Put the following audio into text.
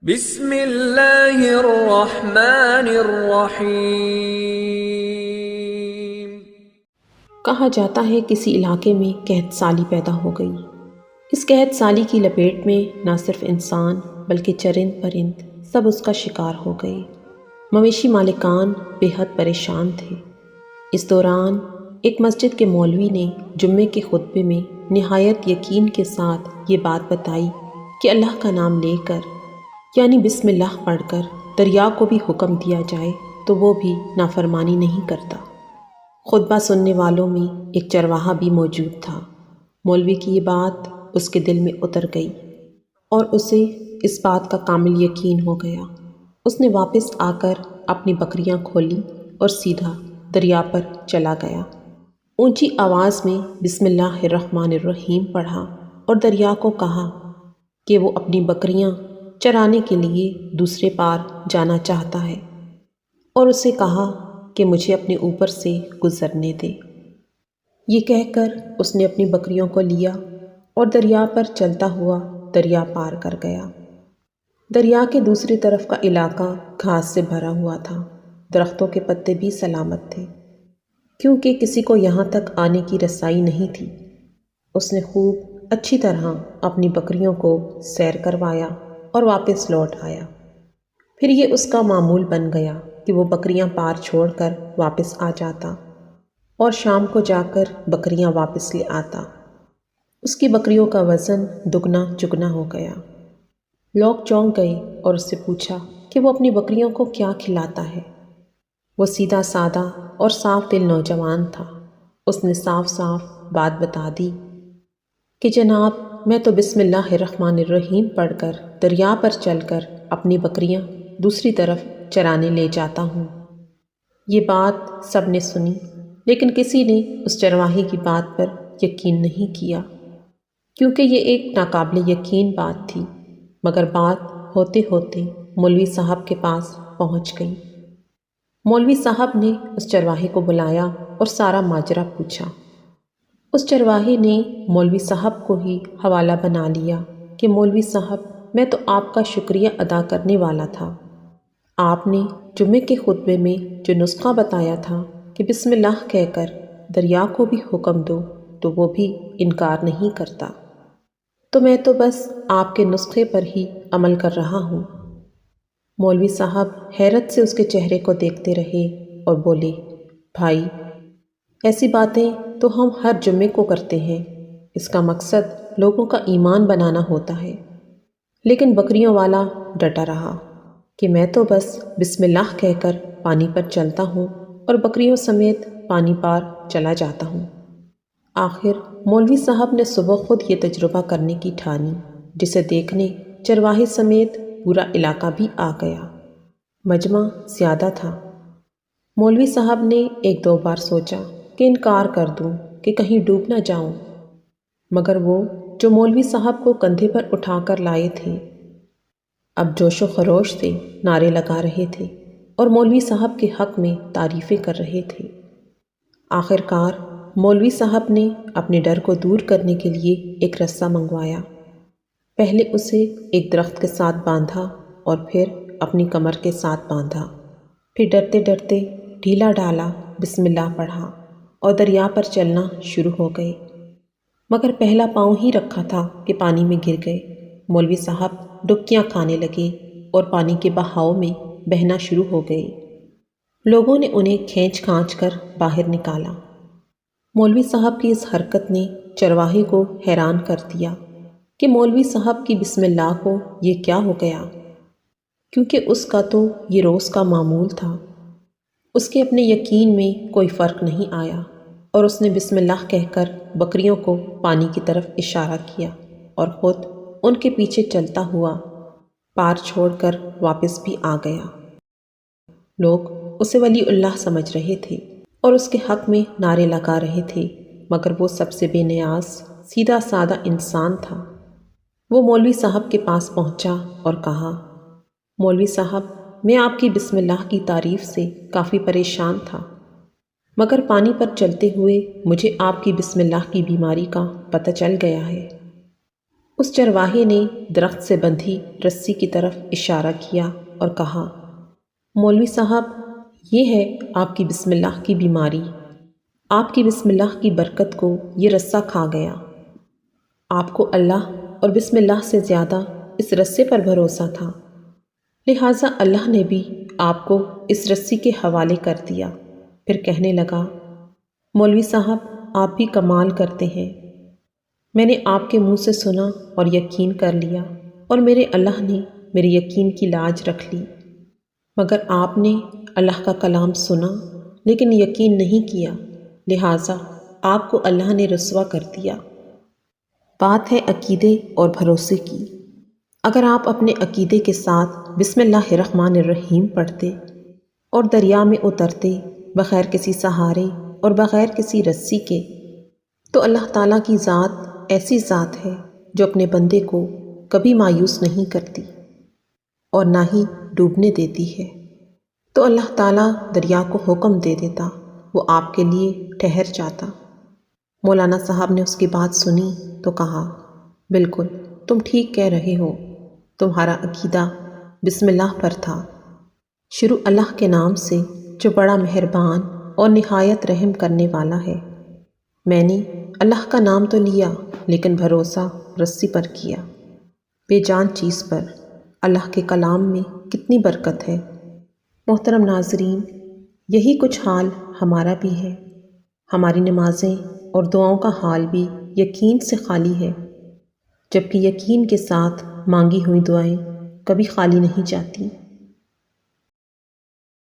بسم اللہ الرحمن الرحیم۔ کہا جاتا ہے کسی علاقے میں قحط سالی پیدا ہو گئی۔ اس قحط سالی کی لپیٹ میں نہ صرف انسان بلکہ چرند پرند سب اس کا شکار ہو گئے۔ مویشی مالکان بے حد پریشان تھے۔ اس دوران ایک مسجد کے مولوی نے جمعے کے خطبے میں نہایت یقین کے ساتھ یہ بات بتائی کہ اللہ کا نام لے کر یعنی بسم اللہ پڑھ کر دریا کو بھی حکم دیا جائے تو وہ بھی نافرمانی نہیں کرتا۔ خطبہ سننے والوں میں ایک چرواہا بھی موجود تھا۔ مولوی کی یہ بات اس کے دل میں اتر گئی اور اسے اس بات کا کامل یقین ہو گیا۔ اس نے واپس آ کر اپنی بکریاں کھولیں اور سیدھا دریا پر چلا گیا۔ اونچی آواز میں بسم اللہ الرحمن الرحیم پڑھا اور دریا کو کہا کہ وہ اپنی بکریاں چرانے کے لیے دوسرے پار جانا چاہتا ہے اور اسے کہا کہ مجھے اپنے اوپر سے گزرنے دے۔ یہ کہہ کر اس نے اپنی بکریوں کو لیا اور دریا پر چلتا ہوا دریا پار کر گیا۔ دریا کے دوسری طرف کا علاقہ گھاس سے بھرا ہوا تھا، درختوں کے پتے بھی سلامت تھے کیونکہ کسی کو یہاں تک آنے کی رسائی نہیں تھی۔ اس نے خوب اچھی طرح اپنی بکریوں کو سیر کروایا اور واپس لوٹ آیا۔ پھر یہ اس کا معمول بن گیا کہ وہ بکریاں پار چھوڑ کر واپس آ جاتا اور شام کو جا کر بکریاں واپس لے آتا۔ اس کی بکریوں کا وزن دگنا چگنا ہو گیا۔ لوگ چونک گئے اور اس سے پوچھا کہ وہ اپنی بکریوں کو کیا کھلاتا ہے۔ وہ سیدھا سادہ اور صاف دل نوجوان تھا۔ اس نے صاف صاف بات بتا دی کہ جناب میں تو بسم اللہ الرحمن الرحیم پڑھ کر دریا پر چل کر اپنی بکریاں دوسری طرف چرانے لے جاتا ہوں۔ یہ بات سب نے سنی لیکن کسی نے اس چرواہے کی بات پر یقین نہیں کیا کیونکہ یہ ایک ناقابل یقین بات تھی، مگر بات ہوتے ہوتے مولوی صاحب کے پاس پہنچ گئی۔ مولوی صاحب نے اس چرواہے کو بلایا اور سارا ماجرا پوچھا۔ اس چرواہے نے مولوی صاحب کو ہی حوالہ بنا لیا کہ مولوی صاحب میں تو آپ کا شکریہ ادا کرنے والا تھا۔ آپ نے جمعے کے خطبے میں جو نسخہ بتایا تھا کہ بسم اللہ کہہ کر دریا کو بھی حکم دو تو وہ بھی انکار نہیں کرتا، تو میں تو بس آپ کے نسخے پر ہی عمل کر رہا ہوں۔ مولوی صاحب حیرت سے اس کے چہرے کو دیکھتے رہے اور بولے، بھائی ایسی باتیں تو ہم ہر جمعے کو کرتے ہیں، اس کا مقصد لوگوں کا ایمان بنانا ہوتا ہے۔ لیکن بکریوں والا ڈٹا رہا کہ میں تو بس بسم اللہ کہہ کر پانی پر چلتا ہوں اور بکریوں سمیت پانی پار چلا جاتا ہوں۔ آخر مولوی صاحب نے صبح خود یہ تجربہ کرنے کی ٹھانی، جسے دیکھنے چرواہے سمیت پورا علاقہ بھی آ گیا۔ مجمع زیادہ تھا۔ مولوی صاحب نے ایک دو بار سوچا کہ انکار کر دوں کہ کہیں ڈوب نہ جاؤں، مگر وہ جو مولوی صاحب کو کندھے پر اٹھا کر لائے تھے اب جوش و خروش سے نعرے لگا رہے تھے اور مولوی صاحب کے حق میں تعریفیں کر رہے تھے۔ آخر کار مولوی صاحب نے اپنے ڈر کو دور کرنے کے لیے ایک رسہ منگوایا۔ پہلے اسے ایک درخت کے ساتھ باندھا اور پھر اپنی کمر کے ساتھ باندھا، پھر ڈرتے ڈرتے ڈھیلا ڈالا بسم اللہ پڑھا اور دریا پر چلنا شروع ہو گئے، مگر پہلا پاؤں ہی رکھا تھا کہ پانی میں گر گئے۔ مولوی صاحب ڈبکیاں کھانے لگے اور پانی کے بہاؤ میں بہنا شروع ہو گئے۔ لوگوں نے انہیں کھینچ کھانچ کر باہر نکالا۔ مولوی صاحب کی اس حرکت نے چرواہے کو حیران کر دیا کہ مولوی صاحب کی بسم اللہ کو یہ کیا ہو گیا، کیونکہ اس کا تو یہ روز کا معمول تھا۔ اس کے اپنے یقین میں کوئی فرق نہیں آیا اور اس نے بسم اللہ کہہ کر بکریوں کو پانی کی طرف اشارہ کیا اور خود ان کے پیچھے چلتا ہوا پار چھوڑ کر واپس بھی آ گیا۔ لوگ اسے ولی اللہ سمجھ رہے تھے اور اس کے حق میں نعرے لگا رہے تھے، مگر وہ سب سے بے نیاز سیدھا سادہ انسان تھا۔ وہ مولوی صاحب کے پاس پہنچا اور کہا، مولوی صاحب میں آپ کی بسم اللہ کی تعریف سے کافی پریشان تھا، مگر پانی پر چلتے ہوئے مجھے آپ کی بسم اللہ کی بیماری کا پتہ چل گیا ہے۔ اس چرواہے نے درخت سے بندھی رسی کی طرف اشارہ کیا اور کہا، مولوی صاحب، یہ ہے آپ کی بسم اللہ کی بیماری۔ آپ کی بسم اللہ کی برکت کو یہ رسہ کھا گیا۔ آپ کو اللہ اور بسم اللہ سے زیادہ اس رسے پر بھروسہ تھا، لہٰذا اللہ نے بھی آپ کو اس رسی کے حوالے کر دیا۔ پھر کہنے لگا، مولوی صاحب، آپ بھی کمال کرتے ہیں۔ میں نے آپ کے منہ سے سنا اور یقین کر لیا، اور میرے اللہ نے میرے یقین کی لاج رکھ لی، مگر آپ نے اللہ کا کلام سنا لیکن یقین نہیں کیا، لہٰذا آپ کو اللہ نے رسوا کر دیا۔ بات ہے عقیدے اور بھروسے کی۔ اگر آپ اپنے عقیدے کے ساتھ بسم اللہ الرحمن الرحیم پڑھتے اور دریا میں اترتے بغیر کسی سہارے اور بغیر کسی رسی کے، تو اللہ تعالیٰ کی ذات ایسی ذات ہے جو اپنے بندے کو کبھی مایوس نہیں کرتی اور نہ ہی ڈوبنے دیتی ہے۔ تو اللہ تعالیٰ دریا کو حکم دے دیتا، وہ آپ کے لیے ٹھہر جاتا۔ مولانا صاحب نے اس کی بات سنی تو کہا، بالکل تم ٹھیک کہہ رہے ہو، تمہارا عقیدہ بسم اللہ پر تھا۔ شروع اللہ کے نام سے جو بڑا مہربان اور نہایت رحم کرنے والا ہے۔ میں نے اللہ کا نام تو لیا لیکن بھروسہ رسی پر کیا، بے جان چیز پر۔ اللہ کے کلام میں کتنی برکت ہے۔ محترم ناظرین، یہی کچھ حال ہمارا بھی ہے۔ ہماری نمازیں اور دعاؤں کا حال بھی یقین سے خالی ہے، جبکہ یقین کے ساتھ مانگی ہوئی دعائیں کبھی خالی نہیں جاتی۔